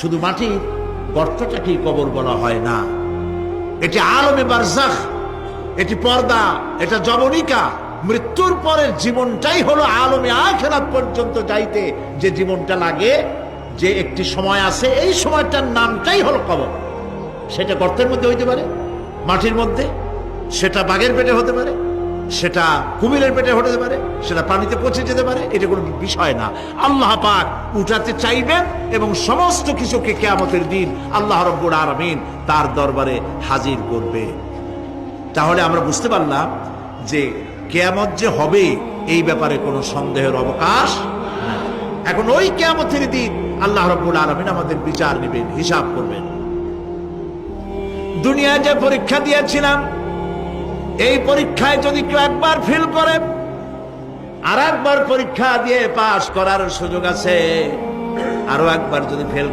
শুধু মাটির গর্তটাকেই কবর বলা হয় না, এটি আলমে বারজাখ, এটি পর্দা, এটা জবনিকা। মৃত্যুর পরের জীবনটাই হলো আলমে আখিরাত পর্যন্ত যাইতে যে জীবনটা লাগে, যে একটি সময় আছে, এই সময়টার নামটাই হলো কবর। সেটা গর্তের মধ্যে হইতে পারে, মাটির মধ্যে, সেটা বাঘের পেটে হতে পারে, সেটা কুমিরের পেটে হতে পারে, সেটা পানিতে পচে যেতে পারে, এটা কোনো বিষয় না। আল্লাহ পাক উঠাতে চাইবেন এবং সমস্ত কিছুকে কিয়ামতের দিন আল্লাহ রাব্বুল আলামিন তার দরবারে হাজির করবে। তাহলে আমরা বুঝতে পারলাম যে কিয়ামত যে হবে এই ব্যাপারে কোনো সন্দেহের অবকাশ নাই। এখন ওই কিয়ামতের দিন আল্লাহ রাব্বুল আলামিন আমাদের বিচার নেবেন, হিসাব করবেন। দুনিয়ায় যে পরীক্ষা দিয়েছিলাম, এই পরীক্ষায় যদি কেউ একবার ফেল করে, আর একবার পরীক্ষা দিয়ে পাশ করার সুযোগ আছে। আরো একবার যদি ফেল